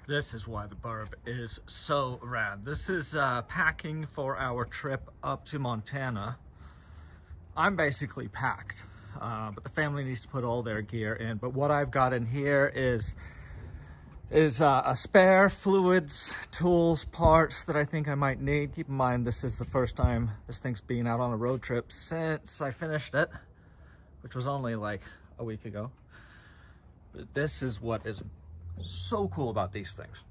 This is why the Burb is so rad. This is packing for our trip up to Montana. I'm basically packed, but the family needs to put all their gear in. But what I've got in here is a spare fluids, tools, parts that I think I might need. Keep in mind, this is the first time this thing's been out on a road trip since I finished it, which was only like a week ago. But this is what is so cool about these things.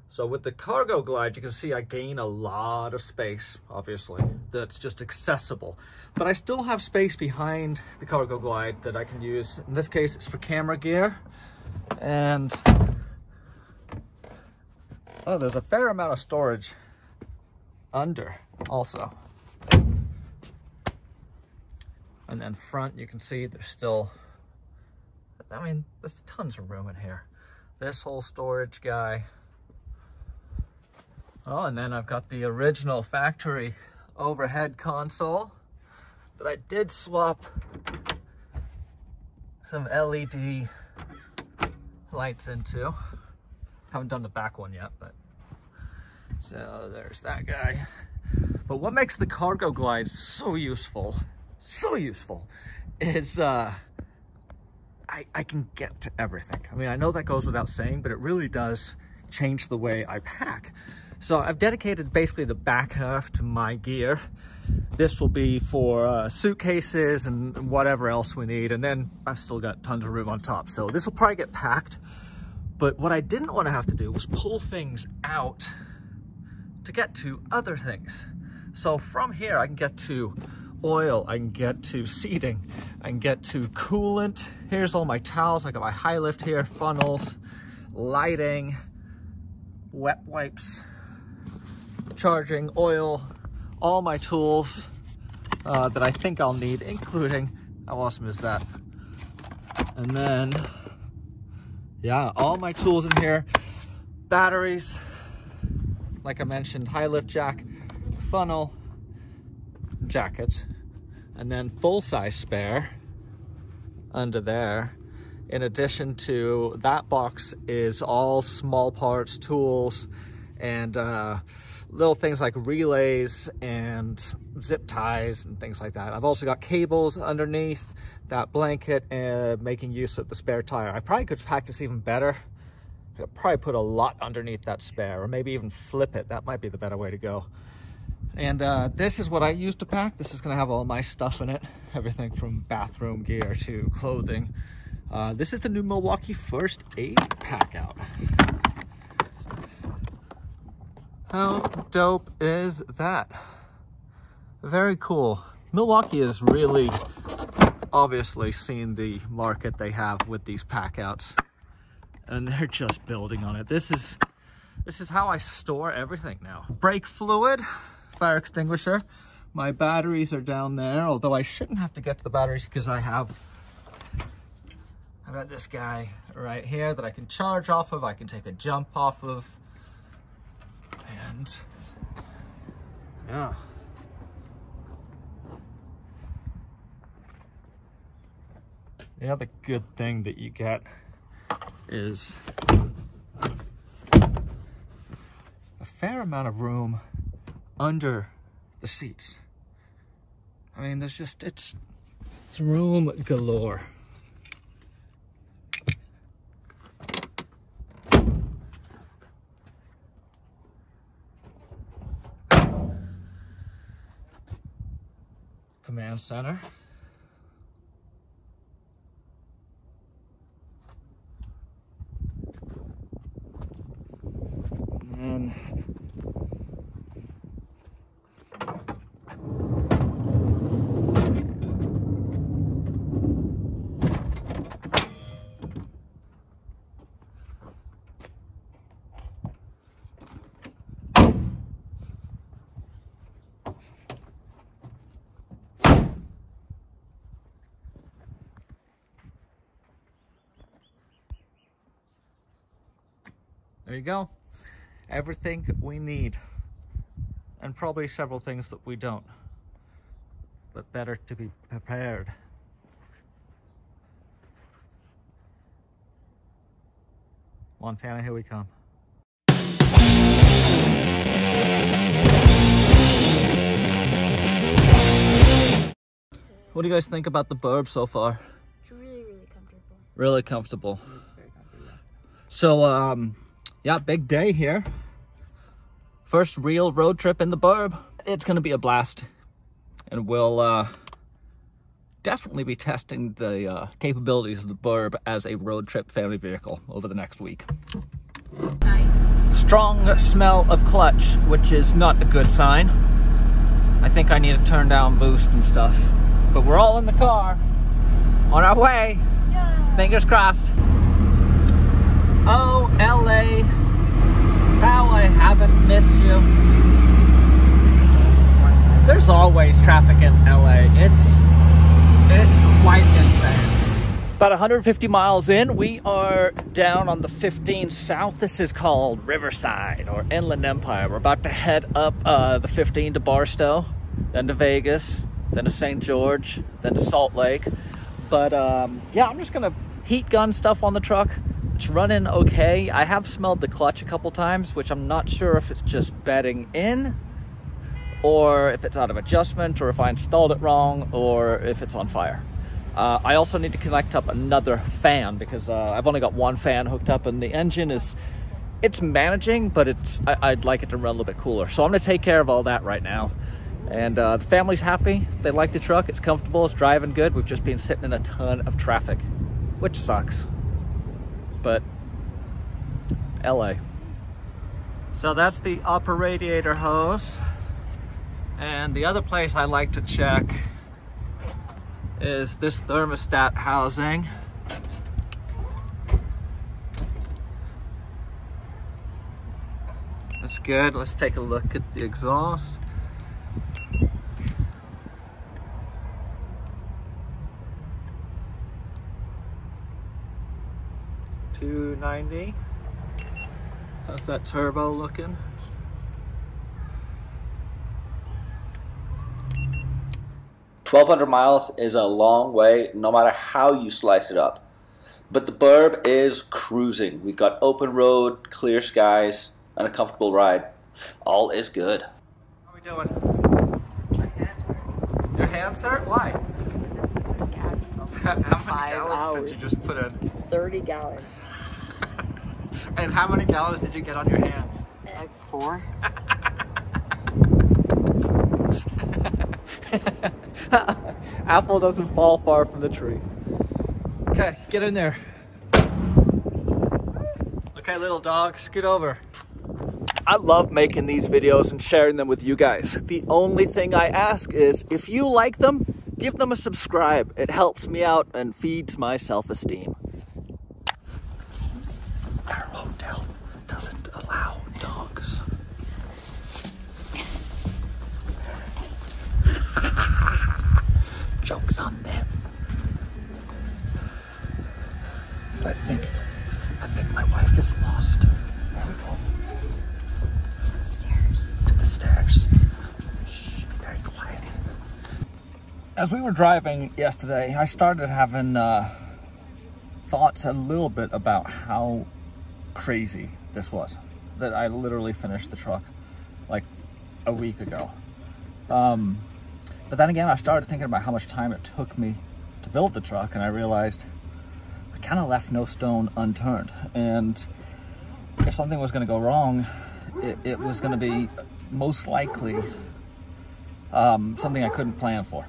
So with the Cargo Glide, you can see I gain a lot of space, obviously, that's just accessible. But I still have space behind the Cargo Glide that I can use. In this case, it's for camera gear. And oh, there's a fair amount of storage under also. And then front, you can see there's still, I mean, there's tons of room in here. This whole storage guy. Oh, and then I've got the original factory overhead console that I did swap some LED lights into. Haven't done the back one yet, but so there's that guy. But what makes the Cargo Glide so useful is I can get to everything. I mean, I know that goes without saying, but it really does change the way I pack. So I've dedicated basically the back half to my gear. This will be for suitcases and whatever else we need. And then I've still got tons of room on top. So this will probably get packed. But what I didn't want to have to do was pull things out to get to other things. So from here, I can get to oil, I can get to seating, I can get to coolant. Here's all my towels. I got my high lift here, funnels, lighting, wet wipes, charging, oil, all my tools that I think I'll need, including, how awesome is that? And then, yeah, all my tools in here, batteries, like I mentioned, high lift jack, funnel, jackets, and then full-size spare under there. In addition to that box is all small parts, tools, and little things like relays and zip ties and things like that. I've also got cables underneath that blanket, making use of the spare tire. I probably could pack this even better. I could probably put a lot underneath that spare, or maybe even flip it. That might be the better way to go. And this is what I use to pack. This is gonna have all my stuff in it. Everything from bathroom gear to clothing. This is the new Milwaukee First Aid pack out. How dope is that? Very cool. Milwaukee has really obviously seen the market they have with these pack outs, and they're just building on it. This is how I store everything now. Brake fluid, fire extinguisher. My batteries are down there, although I shouldn't have to get to the batteries because I've got this guy right here that I can charge off of. I can take a jump off of. And yeah. The other good thing that you get is a fair amount of room under the seats. I mean, there's just, it's room galore. Command center. And there you go. Everything we need, and probably several things that we don't, but better to be prepared. Montana, here we come. What do you guys think about the Burb so far? It's really, really comfortable. Really comfortable. It's very comfortable, yeah. So, yeah, big day here. First real road trip in the Burb. It's gonna be a blast. And we'll definitely be testing the capabilities of the Burb as a road trip family vehicle over the next week. Hi. Strong smell of clutch, which is not a good sign. I think I need to turn down boost and stuff. But we're all in the car, on our way. Yeah. Fingers crossed. Oh, LA, how I haven't missed you. There's always traffic in LA. It's quite insane. About 150 miles in, we are down on the 15 South. This is called Riverside or Inland Empire. We're about to head up the 15 to Barstow, then to Vegas, then to St. George, then to Salt Lake. But yeah, I'm just gonna heat gun stuff on the truck. It's running okay. I have smelled the clutch a couple times, which I'm not sure if it's just bedding in, or if it's out of adjustment, or if I installed it wrong, or if it's on fire. I also need to connect up another fan because I've only got one fan hooked up, and the engine it's managing, but I'd like it to run a little bit cooler. So I'm gonna take care of all that right now. And the family's happy. They like the truck. It's comfortable. It's driving good. We've just been sitting in a ton of traffic, which sucks. But LA. So that's the upper radiator hose. And the other place I like to check is this thermostat housing. That's good. Let's take a look at the exhaust. $290. How's that turbo looking? $1,200 miles is a long way, no matter how you slice it up. But the Burb is cruising. We've got open road, clear skies, and a comfortable ride. All is good. How are we doing? My hands hurt. Your hands hurt? Why? How many 5 gallons did hours. you just put in? 30 gallons. And how many gallons did you get on your hands? Like 4. Apple doesn't fall far from the tree. Okay, get in there. Okay, little dog, scoot over. I love making these videos and sharing them with you guys. The only thing I ask is, if you like them, give them a subscribe. It helps me out and feeds my self-esteem. Our hotel doesn't allow dogs. Joke's on them. I think my wife is lost. There we go. To the stairs. To the stairs. Shh, be very quiet. As we were driving yesterday, I started having thoughts a little bit about how crazy this was. That I literally finished the truck like a week ago. But then again, I started thinking about how much time it took me to build the truck, and I realized I kind of left no stone unturned. And if something was going to go wrong, it was going to be most likely something I couldn't plan for.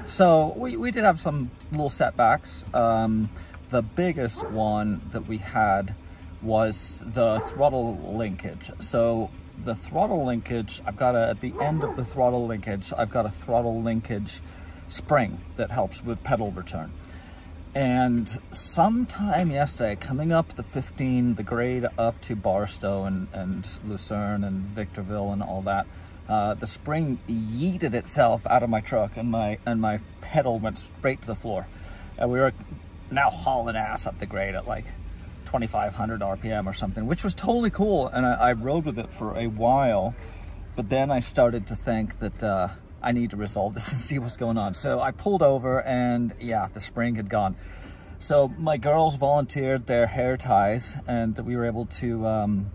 So we did have some little setbacks. The biggest one that we had was the throttle linkage. So the throttle linkage, at the end of the throttle linkage, I've got a throttle linkage spring that helps with pedal return. And sometime yesterday, coming up the 15, the grade up to Barstow and Lucerne and Victorville and all that, the spring yeeted itself out of my truck, and my pedal went straight to the floor. And we were now hauling ass up the grade at like 2,500 RPM or something, which was totally cool. And I rode with it for a while, but then I started to think that I need to resolve this and see what's going on. So I pulled over, and yeah, the spring had gone. So my girls volunteered their hair ties, and we were able to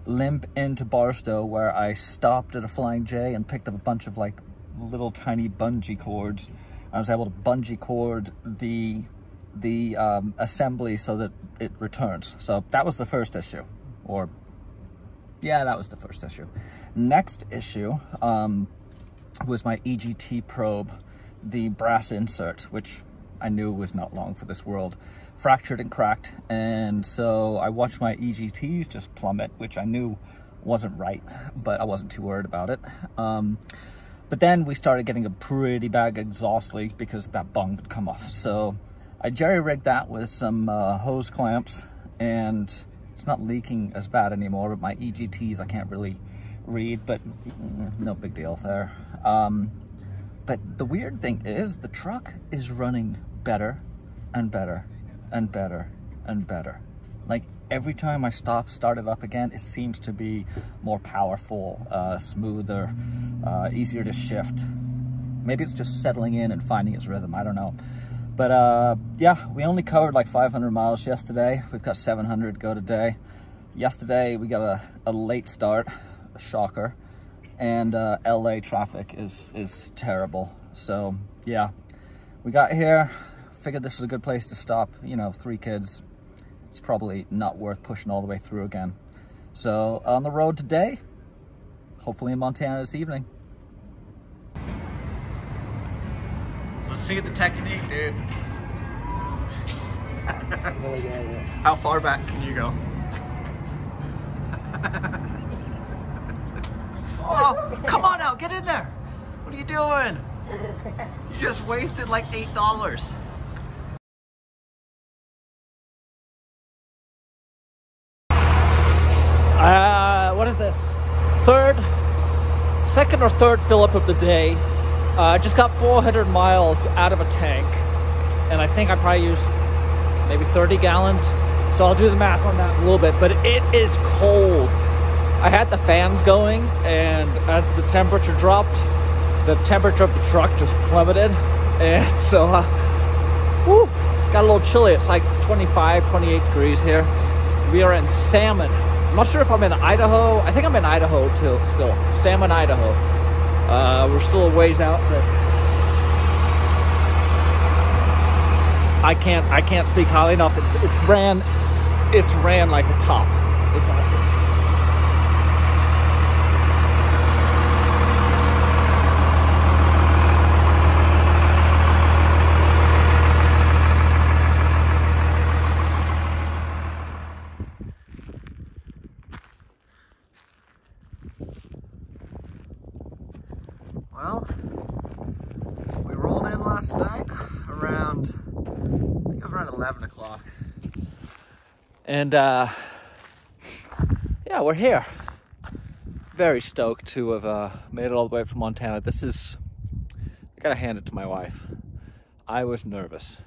limp into Barstow, where I stopped at a Flying J and picked up a bunch of like little tiny bungee cords. I was able to bungee cord the assembly so that it returns. So that was the first issue, or yeah, that was the first issue. Next issue was my EGT probe, the brass insert, which I knew was not long for this world, fractured and cracked. And so I watched my EGTs just plummet, which I knew wasn't right, but I wasn't too worried about it. But then we started getting a pretty bad exhaust leak because that bung would come off. So I jerry-rigged that with some hose clamps, and it's not leaking as bad anymore. But my EGTs I can't really read, but no big deal there. But the weird thing is the truck is running better and better and better and better. Like every time I start it up again, it seems to be more powerful, smoother, easier to shift. Maybe it's just settling in and finding its rhythm, I don't know. But yeah, we only covered like 500 miles yesterday. We've got 700 to go today. Yesterday we got a late start, a shocker, and LA traffic is terrible. So yeah, we got here, figured this was a good place to stop. You know, 3 kids, it's probably not worth pushing all the way through again. So on the road today, hopefully in Montana this evening. Let's see the technique, dude. How far back can you go? Oh, come on now, get in there. What are you doing? You just wasted like $8. What is this? Second or third fill up of the day. I just got 400 miles out of a tank, and I think I probably used maybe 30 gallons. So I'll do the math on that in a little bit, but it is cold. I had the fans going, and as the temperature dropped, the temperature of the truck just plummeted. And so, whew, got a little chilly. It's like 25, 28 degrees here. We are in Salmon. I'm not sure if I'm in Idaho. I think I'm in Idaho still. Salmon, Idaho. We're still a ways out, but I can't speak highly enough. It's ran like a top. It's awesome. Well, we rolled in last night around, I think it was around 11 o'clock. And yeah, we're here. Very stoked to have made it all the way from Montana. This is, I gotta hand it to my wife. I was nervous.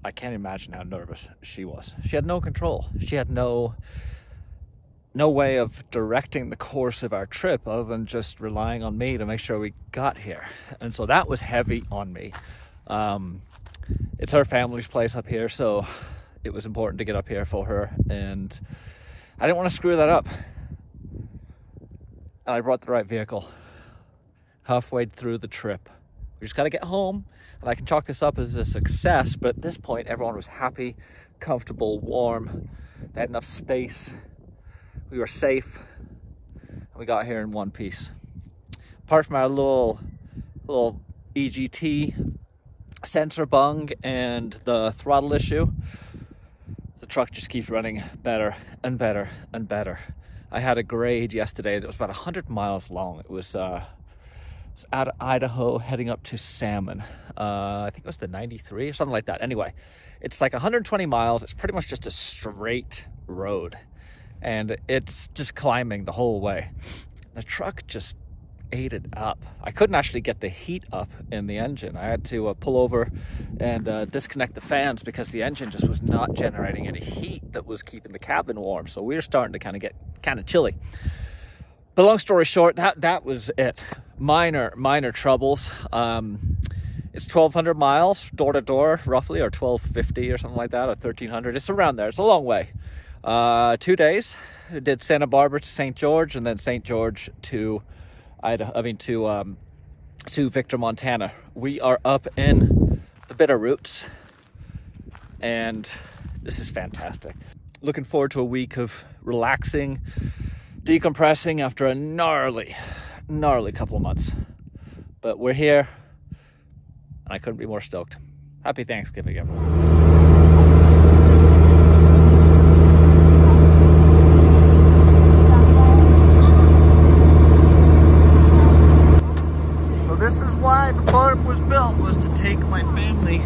I can't imagine how nervous she was. She had no control. She had no way of directing the course of our trip other than just relying on me to make sure we got here. And so that was heavy on me. It's her family's place up here, so it was important to get up here for her, and I didn't want to screw that up. And I brought the right vehicle. Halfway through the trip, we just got to get home, and I can chalk this up as a success, but at this point everyone was happy, comfortable, warm. They had enough space. We were safe, and we got here in one piece. Apart from our little EGT sensor bung and the throttle issue, the truck just keeps running better and better and better. I had a grade yesterday that was about 100 miles long. It was out of Idaho heading up to Salmon. I think it was the 93 or something like that. Anyway, it's like 120 miles. It's pretty much just a straight road, and it's just climbing the whole way. The truck just ate it up. I couldn't actually get the heat up in the engine. I had to pull over and disconnect the fans because the engine just was not generating any heat that was keeping the cabin warm. So we were starting to kind of get chilly. But long story short, that was it. Minor troubles. It's 1,200 miles door to door, roughly, or 1,250 or something like that, or 1,300. It's around there. It's a long way. 2 days. We did Santa Barbara to St. George, and then St. George to to Victor, Montana. We are up in the Bitterroots, and this is fantastic. Looking forward to a week of relaxing, decompressing after a gnarly couple of months. But we're here, and I couldn't be more stoked. Happy Thanksgiving, everyone. This is why the Burb was built, was to take my family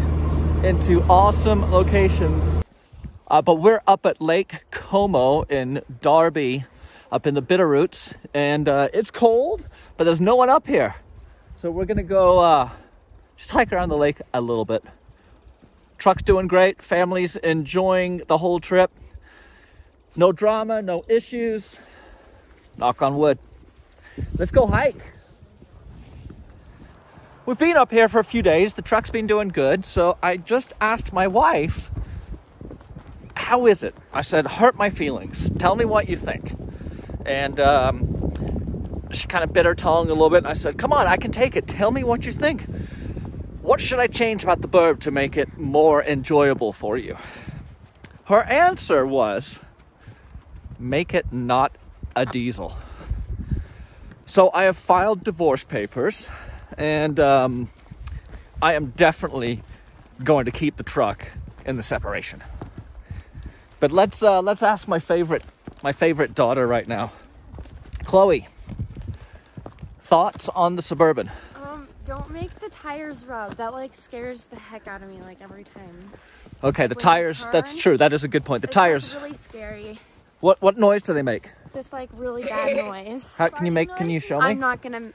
into awesome locations. But we're up at Lake Como in Darby, up in the Bitterroots, and it's cold, but there's no one up here. So we're gonna go just hike around the lake a little bit. Truck's doing great, family's enjoying the whole trip. No drama, no issues. Knock on wood. Let's go hike. We've been up here for a few days. The truck's been doing good. So I just asked my wife, how is it? I said, hurt my feelings. Tell me what you think. And she kind of bit her tongue a little bit. And I said, come on, I can take it. Tell me what you think. What should I change about the Burb to make it more enjoyable for you? Her answer was, make it not a diesel. So I have filed divorce papers. And I am definitely going to keep the truck in the separation. But let's ask my favorite daughter right now, Chloe. Thoughts on the Suburban? Don't make the tires rub. That like scares the heck out of me like every time. Okay, the tires. That's true. That is a good point. The tires. Really scary. What noise do they make? This like really bad noise. How can you show me? I'm not gonna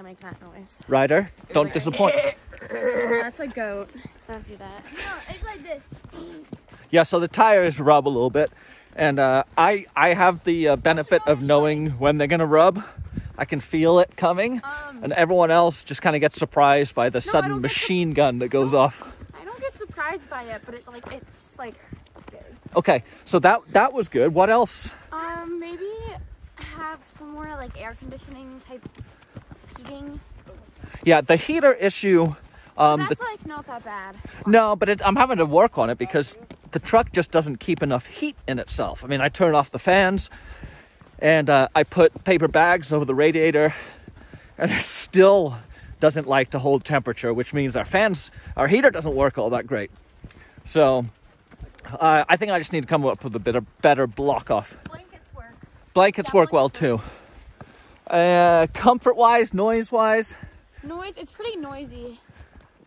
make that noise. Ryder, don't disappoint. That's a goat. Don't do that. No, it's like this. Yeah, so the tires rub a little bit, and I have the benefit of knowing when they're gonna rub. I can feel it coming, and everyone else just kind of gets surprised by the sudden machine gun that goes off. I don't get surprised by it, but it's like scary. Okay, so that was good. What else? Maybe have some more like air conditioning type heating. Yeah, the heater issue. That's like not that bad. No, but I'm having to work on it because the truck just doesn't keep enough heat in itself. I mean, I turn off the fans, and I put paper bags over the radiator, and it still doesn't like to hold temperature, which means our heater doesn't work all that great. So I think I just need to come up with a better block off. Blankets work well too. Comfort-wise, noise-wise? Noise, it's pretty noisy.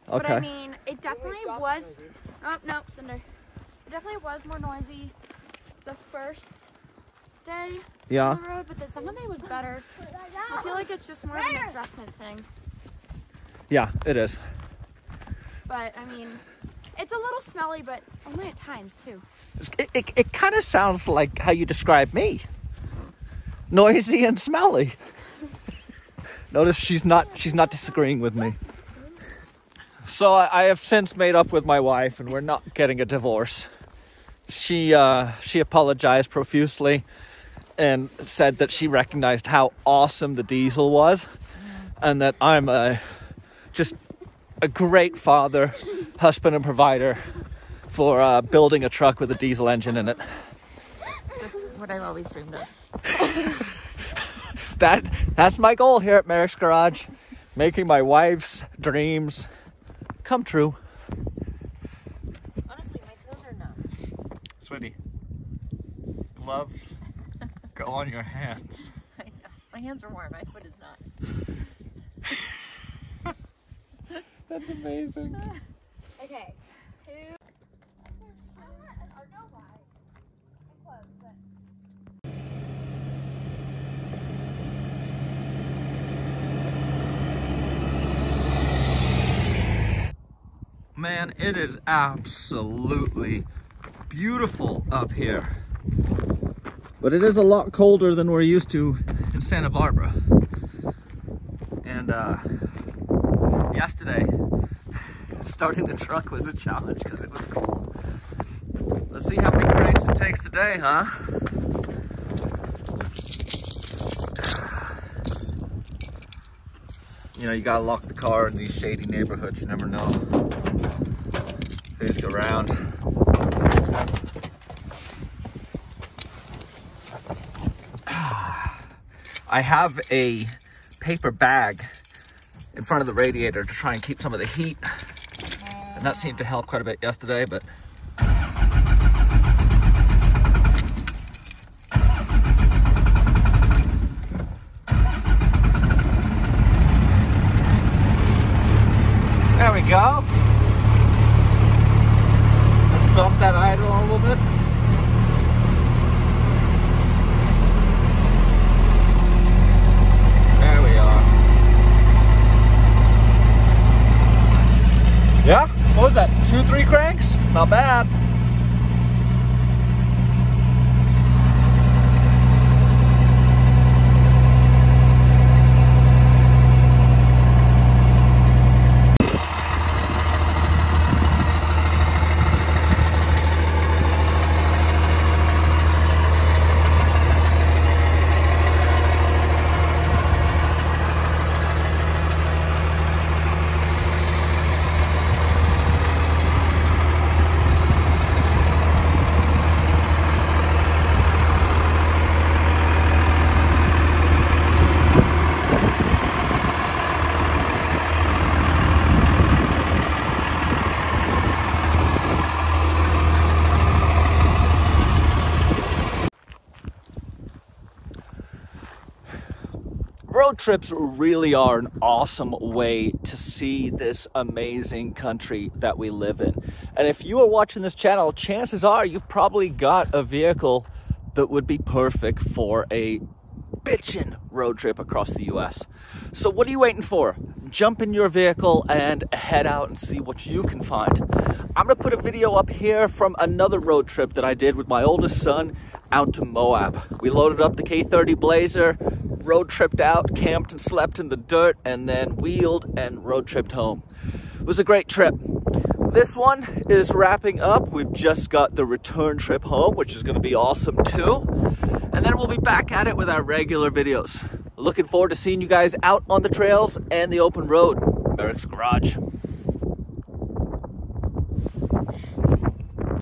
Okay. But I mean, it definitely was... Oh, no, Cinder. It definitely was more noisy the first day on the road, but the second day was better. I feel like it's just more of an adjustment thing. Yeah, it is. But, I mean, it's a little smelly, but only at times, too. It kind of sounds like how you describe me. Noisy and smelly. Notice she's not disagreeing with me. So I have since made up with my wife, and we're not getting a divorce. She apologized profusely and said that she recognized how awesome the diesel was, and that I'm just a great father, husband, and provider for building a truck with a diesel engine in it. Just what I've always dreamed of. That's my goal here at Merrick's Garage, making my wife's dreams come true. Honestly, my toes are numb. Sweetie, gloves go on your hands. I know. My hands are warm. My foot is not. That's amazing. Okay. Man, it is absolutely beautiful up here. But it is a lot colder than we're used to in Santa Barbara. And yesterday, starting the truck was a challenge because it was cold. Let's see how many cranks it takes today, huh? You know, you gotta lock the car in these shady neighborhoods. You never know who's around. I have a paper bag in front of the radiator to try and keep some of the heat. And that seemed to help quite a bit yesterday, but there we go. Let's bump that idle a little bit. There we are. Yeah? What was that? 2-3 cranks? Not bad. Road trips really are an awesome way to see this amazing country that we live in. And if you are watching this channel, chances are you've probably got a vehicle that would be perfect for a bitchin' road trip across the US. So what are you waiting for? Jump in your vehicle and head out and see what you can find. I'm gonna put a video up here from another road trip that I did with my oldest son out to Moab. We loaded up the K30 Blazer, road tripped out, camped and slept in the dirt, and then wheeled and road tripped home. It was a great trip. This one is wrapping up. We've just got the return trip home, which is gonna be awesome too. And then we'll be back at it with our regular videos. Looking forward to seeing you guys out on the trails and the open road. Merrick's Garage.